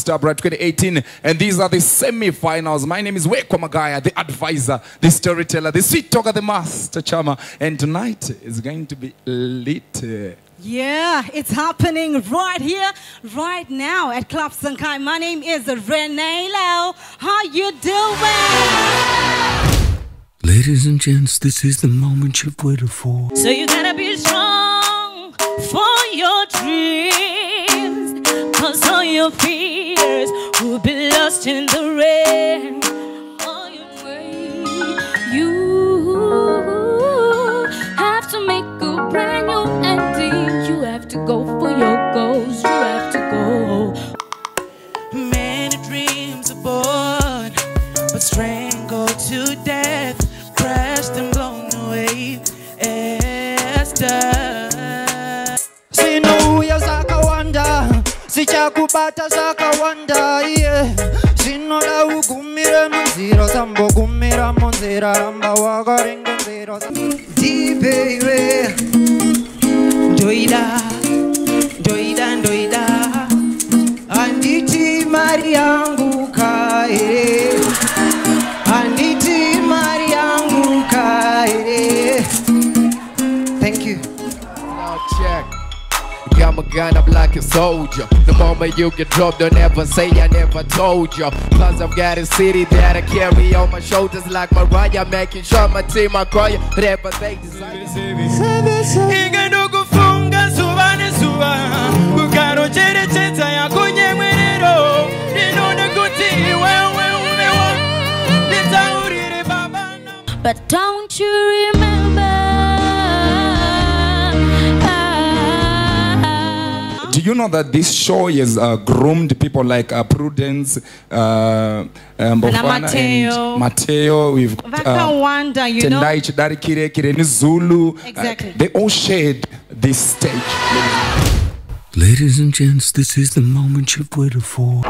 Star Bright 2018, and these are the semi-finals. My name is Wekwamagaya, the advisor, the storyteller, the sweet talker, the master charmer, and tonight is going to be lit. Yeah, it's happening right here, right now at Club Sankai. My name is Renee Lau. How you doing? Ladies and gents, this is the moment you've waited for. So you gotta be strong for your dreams, 'cause all your fears will be lost in the rain. All your way, you have to make a brand new ending. You have to go for your goals. You have to go. Many dreams are born, but strangled to death, crashed and blown away. Esther. Sinuya sakawanda, sichakubata sakawanda, yeah. Sinola ugumira munzira, sambo gumira munzira, ramba wagarenga munzira. Deep baby, doida, doida, doida. Anditi Mariangu kae, Anditi Mariangu kae. Thank you. Now check. Got my gun up like a soldier. The moment you get dropped, don't ever say I never told you. Plus I've got a city that I carry on my shoulders like Mariah, making sure my team I cry whatever they desire. But don't you remember? Do you know that this show has groomed people like Prudence, Mbofana, and Mateo? We've Wanda, you know? Tendai Chidari Kire, Kireni Zulu. Exactly. They all shared this stage. Ladies and gents, this is the moment you've waited for.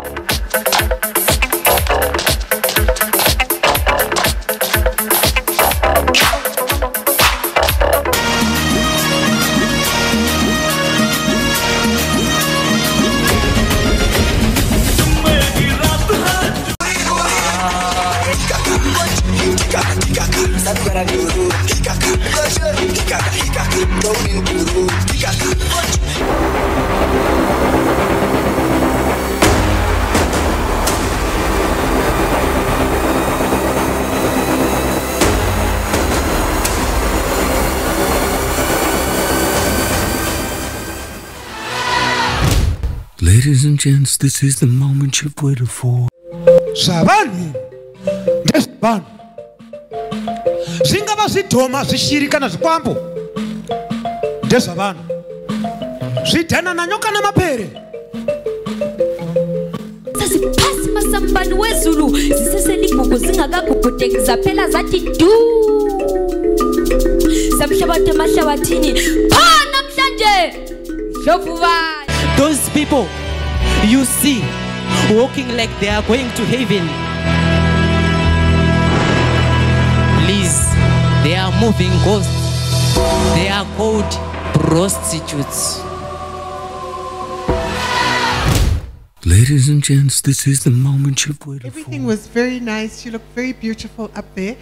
Ladies and gents, this is the moment you've waited for. Sabani, desban. Zingaba zidoma zishirika na zikwambo. Desabani. Zitena na nyoka na mapere. Sasi pasi masambani wezulu. Ziseseli buku zingagagugutekisa pela zati du. Samshabate mashabatini. Pana mshanje. Shofuva. Those people you see walking like they are going to heaven, please, they are moving ghosts. They are called prostitutes. Ladies and gents, this is the moment you've waited for. Everything was very nice. You looked very beautiful up there.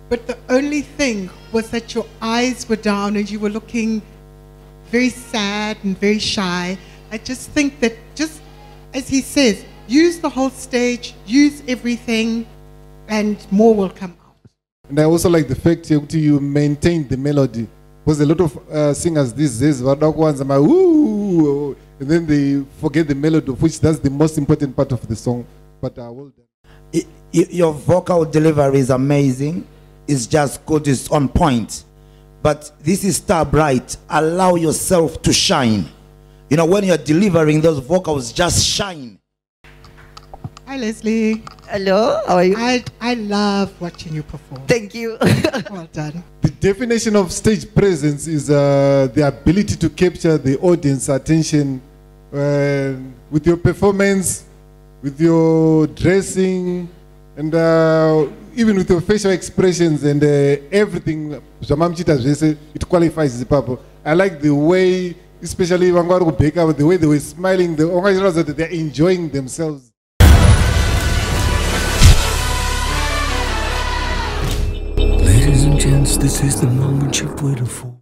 But the only thing was that your eyes were down and you were looking very sad and very shy. I just think that, just as he says, use the whole stage, use everything, and more will come out. And I also like the fact you maintain the melody. Because a lot of singers these days, ooh, and then they forget the melody, which that's the most important part of the song. But well done. Your vocal delivery is amazing. It's just good, it's on point. But this is Star Bright. Allow yourself to shine. You know, when you're delivering those vocals, just shine. Hi, Leslie. Hello, how are you? I love watching you perform. Thank you. Well done. The definition of stage presence is the ability to capture the audience attention with your performance, with your dressing, and even with your facial expressions and everything. It qualifies the purple. I like the way especially vanga vari kubheka, the way they were smiling, that they're enjoying themselves. Ladies and gents, this is the moment you've waited for.